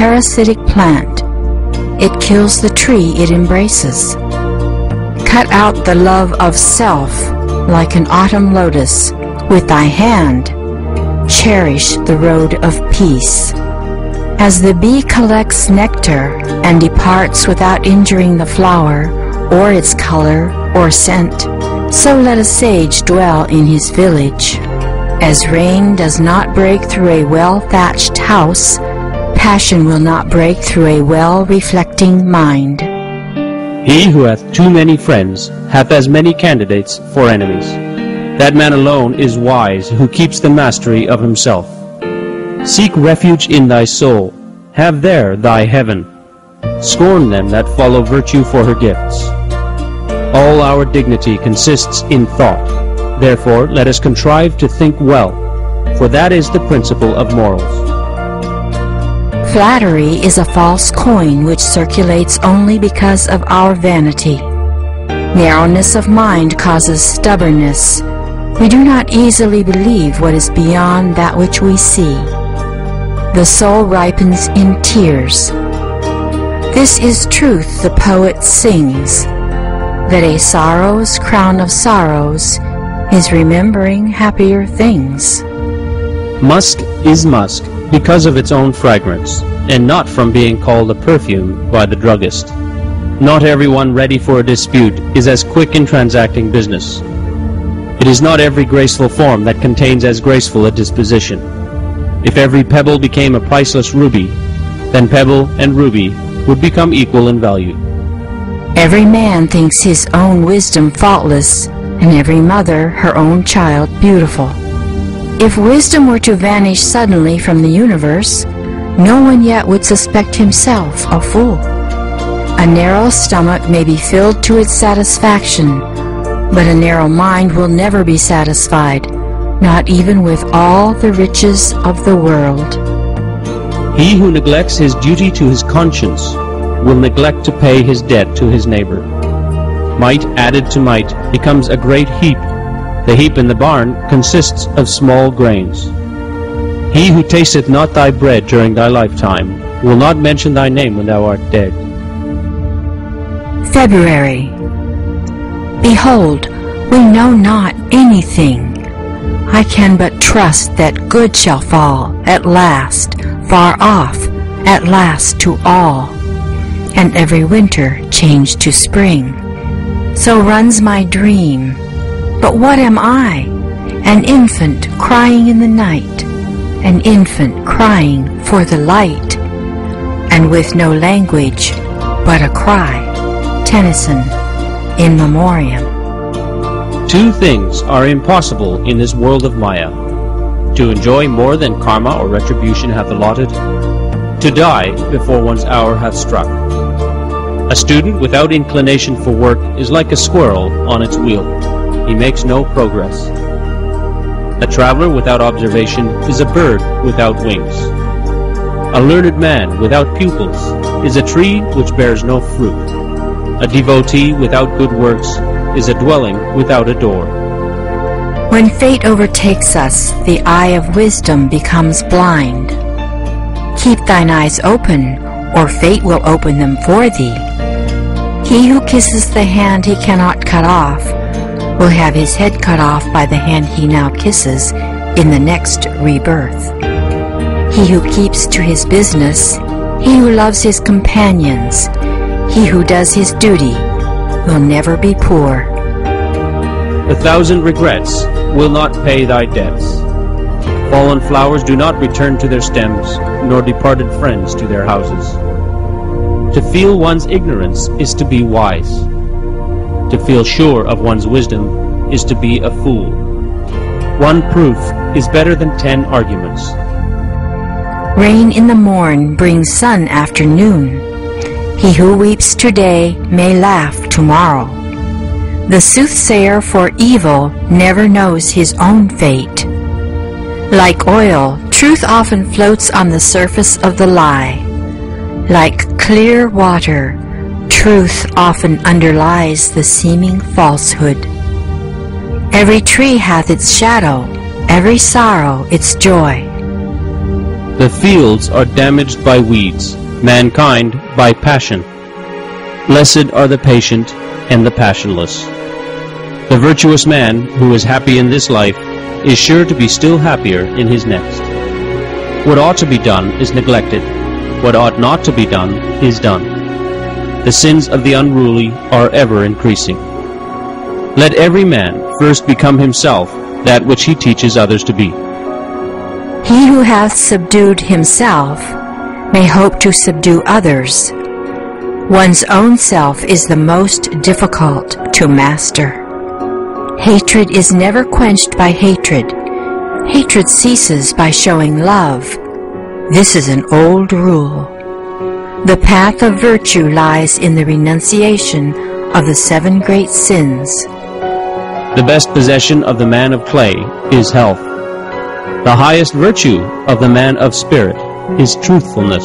parasitic plant. It kills the tree it embraces. Cut out the love of self like an autumn lotus with thy hand. Cherish the road of peace. As the bee collects nectar and departs without injuring the flower or its color or scent, so let a sage dwell in his village. As rain does not break through a well-thatched house, passion will not break through a well-reflecting mind. He who hath too many friends hath as many candidates for enemies. That man alone is wise who keeps the mastery of himself. Seek refuge in thy soul, have there thy heaven. Scorn them that follow virtue for her gifts. All our dignity consists in thought. Therefore let us contrive to think well, for that is the principle of morals. Flattery is a false coin which circulates only because of our vanity. Narrowness of mind causes stubbornness. We do not easily believe what is beyond that which we see. The soul ripens in tears. This is truth the poet sings, that a sorrow's crown of sorrows is remembering happier things. Musk is musk because of its own fragrance, and not from being called a perfume by the druggist. Not everyone ready for a dispute is as quick in transacting business. It is not every graceful form that contains as graceful a disposition. If every pebble became a priceless ruby, then pebble and ruby would become equal in value. Every man thinks his own wisdom faultless, and every mother her own child beautiful. If wisdom were to vanish suddenly from the universe, no one yet would suspect himself a fool. A narrow stomach may be filled to its satisfaction, but a narrow mind will never be satisfied, not even with all the riches of the world. He who neglects his duty to his conscience will neglect to pay his debt to his neighbor. Might added to might becomes a great heap. The heap in the barn consists of small grains. He who tasteth not thy bread during thy lifetime will not mention thy name when thou art dead. February. Behold, we know not anything. I can but trust that good shall fall at last, far off, at last to all, and every winter change to spring. So runs my dream. But what am I? An infant crying in the night, an infant crying for the light, and with no language but a cry. Tennyson, In Memoriam. Two things are impossible in this world of Maya: to enjoy more than karma or retribution hath allotted, to die before one's hour hath struck. A student without inclination for work is like a squirrel on its wheel. He makes no progress. A traveler without observation is a bird without wings. A learned man without pupils is a tree which bears no fruit. A devotee without good works is a dwelling without a door. When fate overtakes us, the eye of wisdom becomes blind. Keep thine eyes open, or fate will open them for thee. He who kisses the hand he cannot cut off will have his head cut off by the hand he now kisses in the next rebirth. He who keeps to his business, he who loves his companions, he who does his duty will never be poor. 1,000 regrets will not pay thy debts. Fallen flowers do not return to their stems, nor departed friends to their houses. To feel one's ignorance is to be wise. To feel sure of one's wisdom is to be a fool. One proof is better than 10 arguments. Rain in the morn brings sun after noon. He who weeps today may laugh tomorrow. The soothsayer for evil never knows his own fate. Like oil, truth often floats on the surface of the lie. Like clear water, truth often underlies the seeming falsehood. Every tree hath its shadow, every sorrow its joy. The fields are damaged by weeds, mankind by passion. Blessed are the patient and the passionless. The virtuous man who is happy in this life is sure to be still happier in his next. What ought to be done is neglected. What ought not to be done is done. The sins of the unruly are ever increasing. Let every man first become himself that which he teaches others to be. He who hath subdued himself may hope to subdue others. One's own self is the most difficult to master. Hatred is never quenched by hatred. Hatred ceases by showing love. This is an old rule. The path of virtue lies in the renunciation of the 7 great sins. The best possession of the man of clay is health. The highest virtue of the man of spirit is truthfulness.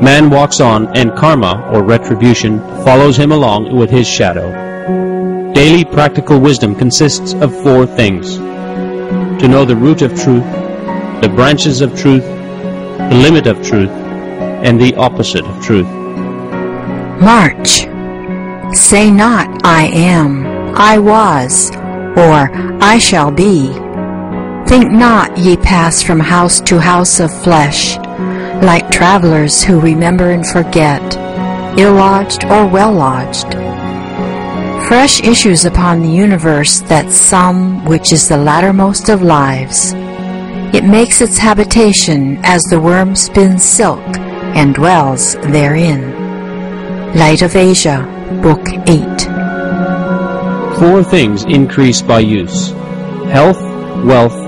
Man walks on, and karma, or retribution, follows him along with his shadow. Daily practical wisdom consists of 4 things: to know the root of truth, the branches of truth, the limit of truth, and the opposite of truth. March. Say not, I am, I was, or I shall be. Think not ye pass from house to house of flesh, like travelers who remember and forget, ill-lodged or well-lodged. Fresh issues upon the universe that sum which is the lattermost of lives. It makes its habitation as the worm spins silk, and dwells therein. Light of Asia, Book 8. 4 things increase by use: health, wealth,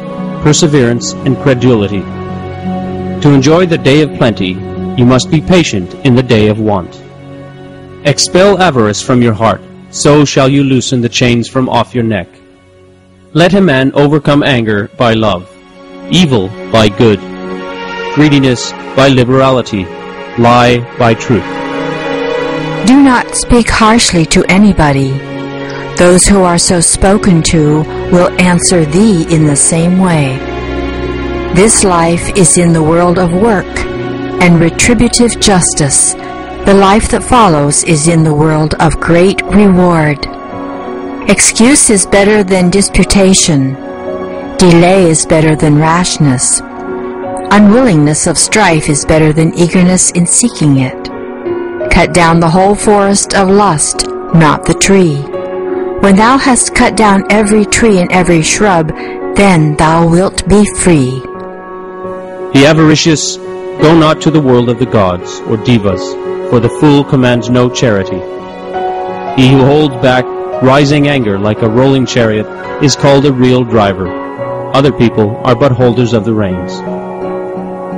perseverance, and credulity. To enjoy the day of plenty, you must be patient in the day of want. Expel avarice from your heart, so shall you loosen the chains from off your neck. Let a man overcome anger by love, evil by good, greediness by liberality, lie by truth. Do not speak harshly to anybody. Those who are so spoken to will answer thee in the same way. This life is in the world of work and retributive justice. The life that follows is in the world of great reward. Excuse is better than disputation. Delay is better than rashness. Unwillingness of strife is better than eagerness in seeking it. Cut down the whole forest of lust, not the tree. When thou hast cut down every tree and every shrub, then thou wilt be free. The avaricious go not to the world of the gods, or devas, for the fool commands no charity. He who holds back rising anger like a rolling chariot is called a real driver. Other people are but holders of the reins.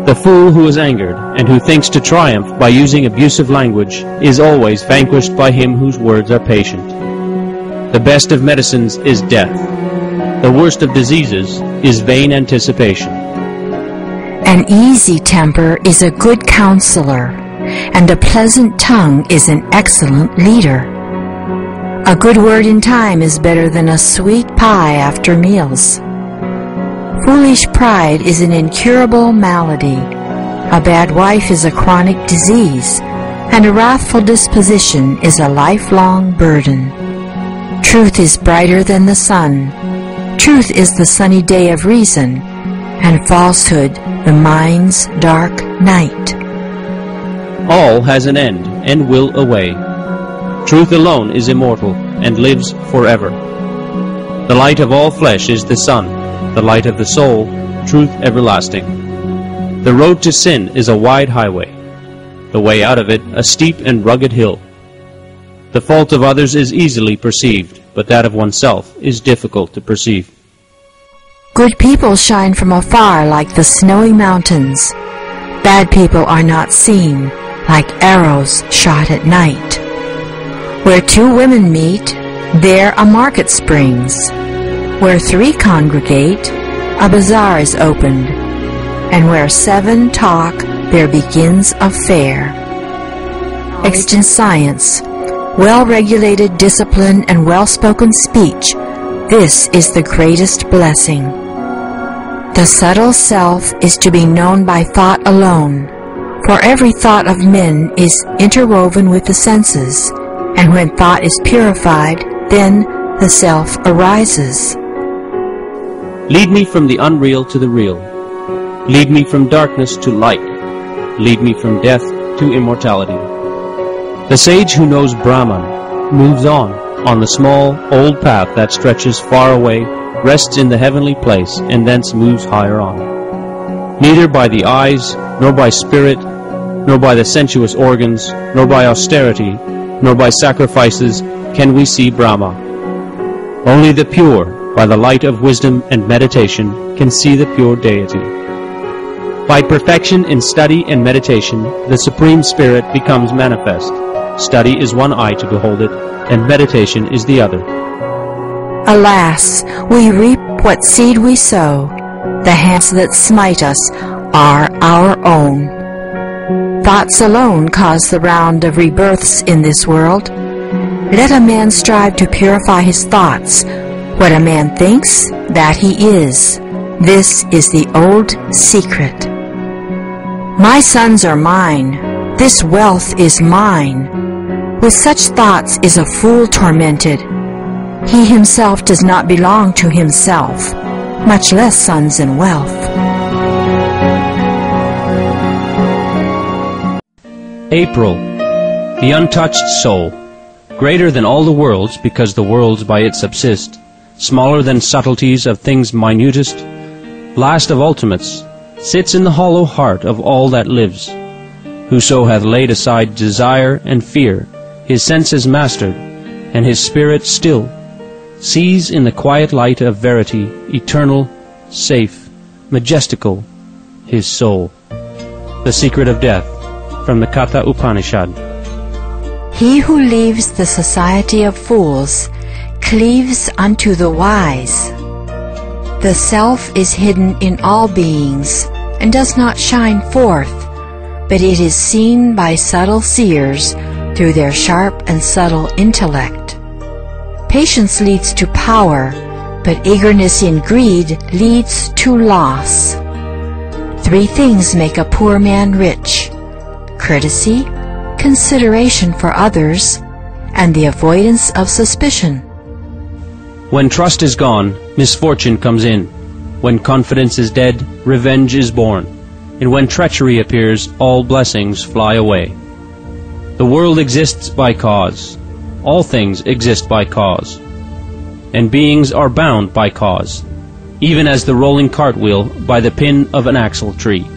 The fool who is angered, and who thinks to triumph by using abusive language, is always vanquished by him whose words are patient. The best of medicines is death. The worst of diseases is vain anticipation. An easy temper is a good counselor, and a pleasant tongue is an excellent leader. A good word in time is better than a sweet pie after meals. Foolish pride is an incurable malady. A bad wife is a chronic disease, and a wrathful disposition is a lifelong burden. Truth is brighter than the sun. Truth is the sunny day of reason, and falsehood the mind's dark night. All has an end and will away. Truth alone is immortal and lives forever. The light of all flesh is the sun, the light of the soul, truth everlasting. The road to sin is a wide highway, the way out of it a steep and rugged hill. The fault of others is easily perceived, but that of oneself is difficult to perceive. Good people shine from afar like the snowy mountains. Bad people are not seen, like arrows shot at night. Where 2 women meet, there a market springs. Where 3 congregate, a bazaar is opened. And where 7 talk, there begins a fair. Extant science, well-regulated discipline, and well-spoken speech, this is the greatest blessing. The subtle self is to be known by thought alone, for every thought of men is interwoven with the senses, and when thought is purified, then the self arises. Lead me from the unreal to the real. Lead me from darkness to light. Lead me from death to immortality. The sage who knows Brahman moves on the small, old path that stretches far away, rests in the heavenly place, and thence moves higher on. Neither by the eyes, nor by spirit, nor by the sensuous organs, nor by austerity, nor by sacrifices can we see Brahma. Only the pure, by the light of wisdom and meditation, can see the pure deity. By perfection in study and meditation, the Supreme Spirit becomes manifest. Study is one eye to behold it, and meditation is the other. Alas, we reap what seed we sow. The hands that smite us are our own. Thoughts alone cause the round of rebirths in this world. Let a man strive to purify his thoughts. What a man thinks, that he is. This is the old secret. My sons are mine. This wealth is mine. With such thoughts is a fool tormented. He himself does not belong to himself, much less sons and wealth. April, the untouched soul, greater than all the worlds because the worlds by it subsist, smaller than subtleties of things minutest, last of ultimates, sits in the hollow heart of all that lives. Whoso hath laid aside desire and fear, his senses mastered, and his spirit still, sees in the quiet light of verity, eternal, safe, majestical, his soul. The Secret of Death, from the Katha Upanishad. He who leaves the society of fools cleaves unto the wise. The self is hidden in all beings, and does not shine forth, but it is seen by subtle seers through their sharp and subtle intellect. Patience leads to power, but eagerness in greed leads to loss. 3 things make a poor man rich: courtesy, consideration for others, and the avoidance of suspicion. When trust is gone, misfortune comes in. When confidence is dead, revenge is born. And when treachery appears, all blessings fly away. The world exists by cause. All things exist by cause. And beings are bound by cause, even as the rolling cartwheel by the pin of an axle tree.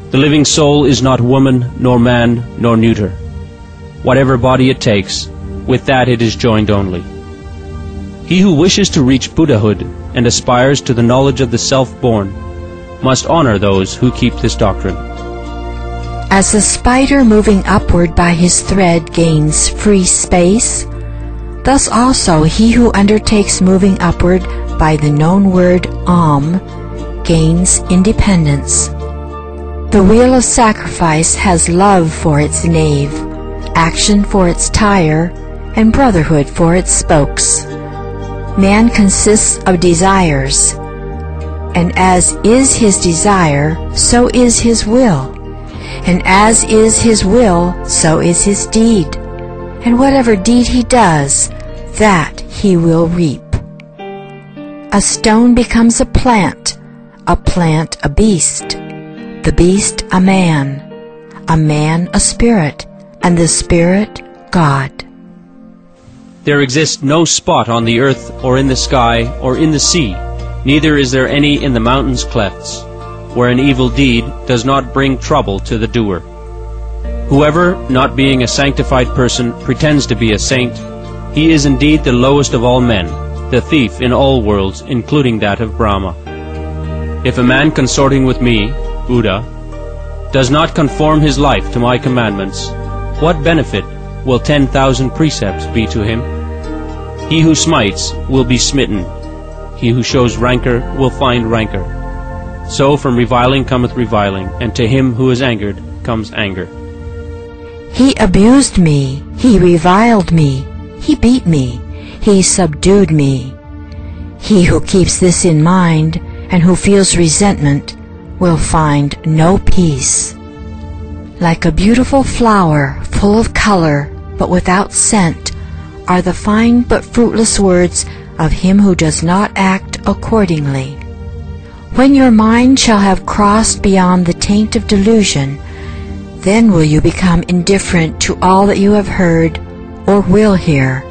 The living soul is not woman, nor man, nor neuter. Whatever body it takes, with that it is joined only. He who wishes to reach Buddhahood and aspires to the knowledge of the self-born must honor those who keep this doctrine. As the spider moving upward by his thread gains free space, thus also he who undertakes moving upward by the known word Om gains independence. The wheel of sacrifice has love for its nave, action for its tire, and brotherhood for its spokes. Man consists of desires, and as is his desire, so is his will, and as is his will, so is his deed, and whatever deed he does, that he will reap. A stone becomes a plant a beast, the beast a man a spirit, and the spirit God. There exists no spot on the earth or in the sky or in the sea, neither is there any in the mountains' clefts, where an evil deed does not bring trouble to the doer. Whoever, not being a sanctified person, pretends to be a saint, he is indeed the lowest of all men, the thief in all worlds, including that of Brahma. If a man consorting with me, Buddha, does not conform his life to my commandments, what benefit will 10,000 precepts be to him? He who smites will be smitten. He who shows rancor will find rancor. So from reviling cometh reviling, and to him who is angered comes anger. He abused me, he reviled me, he beat me, he subdued me. He who keeps this in mind and who feels resentment will find no peace. Like a beautiful flower full of color but without scent are the fine but fruitless words of him who does not act accordingly. When your mind shall have crossed beyond the taint of delusion, then will you become indifferent to all that you have heard or will hear.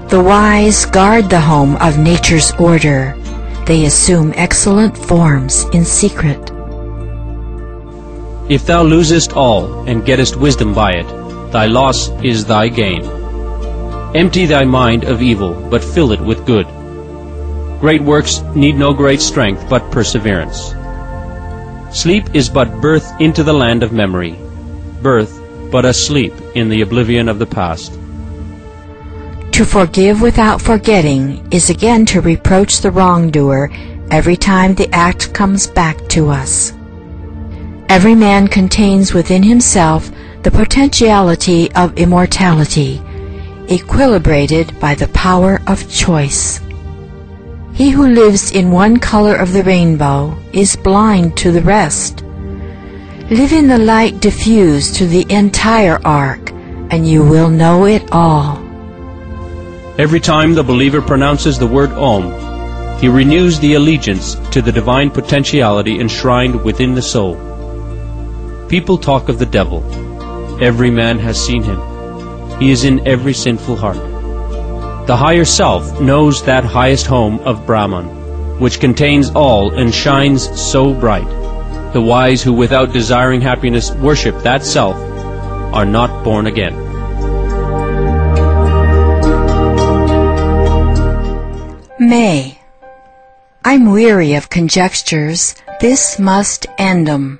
The wise guard the home of nature's order. They assume excellent forms in secret. If thou losest all, and gettest wisdom by it, thy loss is thy gain. Empty thy mind of evil, but fill it with good. Great works need no great strength, but perseverance. Sleep is but birth into the land of memory, birth but a sleep in the oblivion of the past. To forgive without forgetting is again to reproach the wrongdoer every time the act comes back to us. Every man contains within himself the potentiality of immortality, equilibrated by the power of choice. He who lives in one color of the rainbow is blind to the rest. Live in the light diffused through the entire arc, and you will know it all. Every time the believer pronounces the word Om, he renews the allegiance to the divine potentiality enshrined within the soul. People talk of the devil. Every man has seen him. He is in every sinful heart. The higher self knows that highest home of Brahman, which contains all and shines so bright. The wise who without desiring happiness worship that self are not born again. May. I'm weary of conjectures, this must end 'em.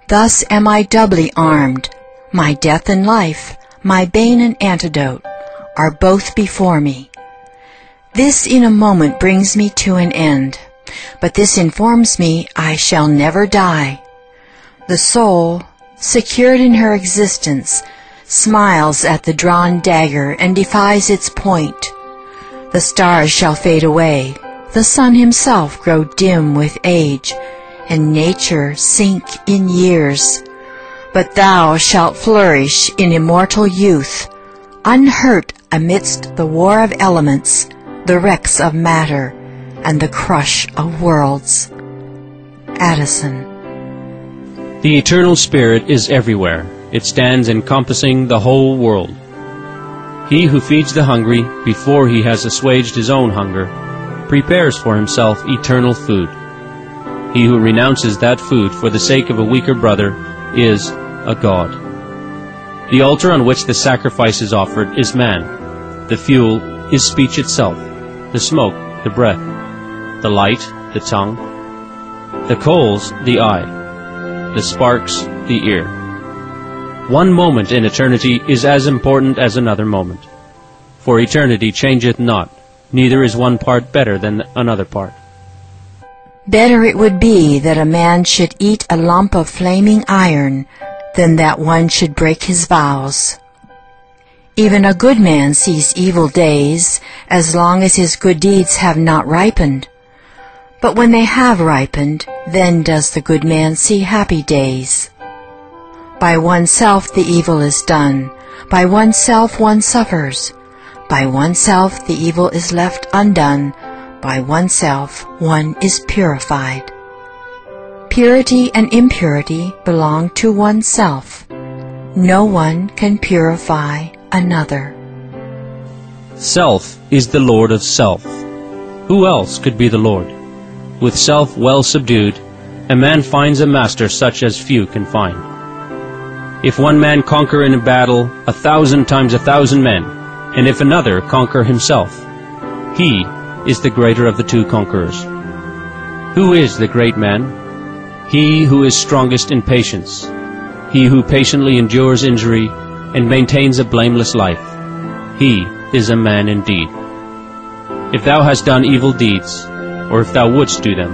Thus am I doubly armed. My death and life, my bane and antidote, are both before me. This in a moment brings me to an end, but this informs me I shall never die. The soul, secured in her existence, smiles at the drawn dagger and defies its point. The stars shall fade away, the sun himself grow dim with age, and nature sink in years. But thou shalt flourish in immortal youth, unhurt amidst the war of elements, the wrecks of matter, and the crush of worlds. Addison. The eternal spirit is everywhere. It stands encompassing the whole world. He who feeds the hungry before he has assuaged his own hunger prepares for himself eternal food. He who renounces that food for the sake of a weaker brother is a god. The altar on which the sacrifice is offered is man. The fuel is speech itself, the smoke, the breath, the light, the tongue, the coals, the eye, the sparks, the ear. One moment in eternity is as important as another moment. For eternity changeth not, neither is one part better than another part. Better it would be that a man should eat a lump of flaming iron than that one should break his vows. Even a good man sees evil days as long as his good deeds have not ripened. But when they have ripened, then does the good man see happy days. By oneself the evil is done. By oneself one suffers. By oneself the evil is left undone. By oneself one is purified. Purity and impurity belong to oneself. No one can purify another. Self is the Lord of self. Who else could be the Lord? With self well subdued, a man finds a master such as few can find. If one man conquer in a battle 1,000 times 1,000 men, and if another conquer himself, he is the greater of the two conquerors. Who is the great man? He who is strongest in patience, he who patiently endures injury and maintains a blameless life. He is a man indeed. If thou hast done evil deeds, or if thou wouldst do them,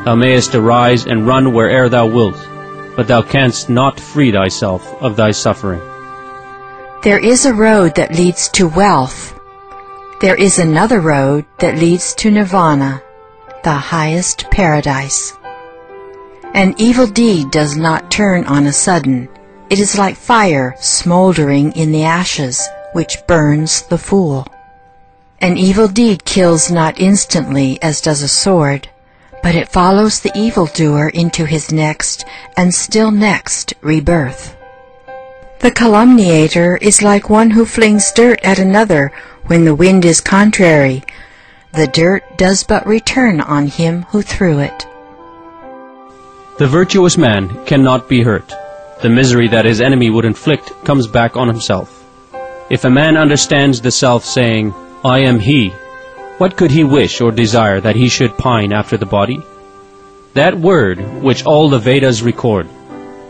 thou mayest arise and run where'er thou wilt, but thou canst not free thyself of thy suffering. There is a road that leads to wealth. There is another road that leads to nirvana. the highest paradise. An evil deed does not turn on a sudden. It is like fire smoldering in the ashes, which burns the fool. An evil deed kills not instantly as does a sword, but it follows the evildoer into his next and still next rebirth. The calumniator is like one who flings dirt at another when the wind is contrary. The dirt does but return on him who threw it. The virtuous man cannot be hurt. The misery that his enemy would inflict comes back on himself. If a man understands the self saying, "I am he," what could he wish or desire that he should pine after the body? That word which all the Vedas record,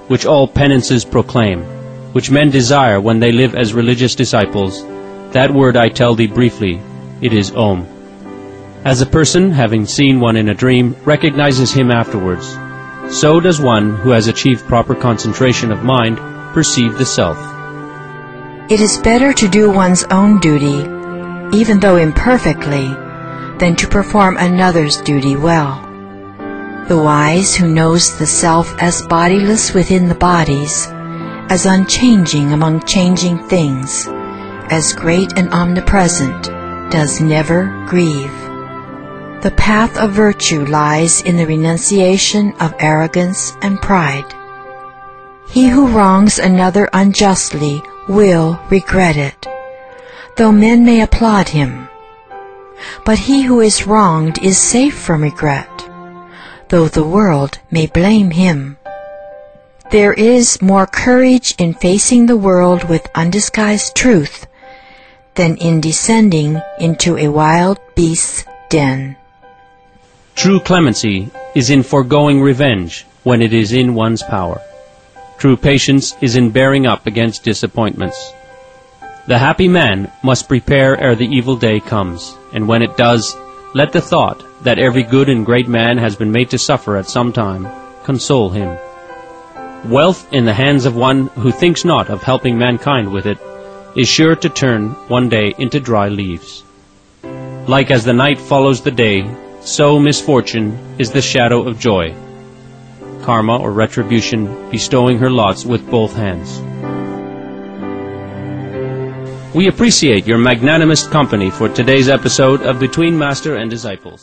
which all penances proclaim, which men desire when they live as religious disciples, that word I tell thee briefly, it is Om. As a person, having seen one in a dream, recognizes him afterwards, so does one who has achieved proper concentration of mind perceive the self. It is better to do one's own duty, even though imperfectly, than to perform another's duty well. The wise who knows the self as bodiless within the bodies, as unchanging among changing things, as great and omnipresent, does never grieve. The path of virtue lies in the renunciation of arrogance and pride. He who wrongs another unjustly will regret it, though men may applaud him. But he who is wronged is safe from regret, though the world may blame him. There is more courage in facing the world with undisguised truth than in descending into a wild beast's den. True clemency is in foregoing revenge when it is in one's power. True patience is in bearing up against disappointments. The happy man must prepare ere the evil day comes, and when it does, let the thought that every good and great man has been made to suffer at some time console him. Wealth in the hands of one who thinks not of helping mankind with it is sure to turn one day into dry leaves. Like as the night follows the day, so misfortune is the shadow of joy. Karma or retribution bestowing her lots with both hands. We appreciate your magnanimous company for today's episode of Between Master and Disciples.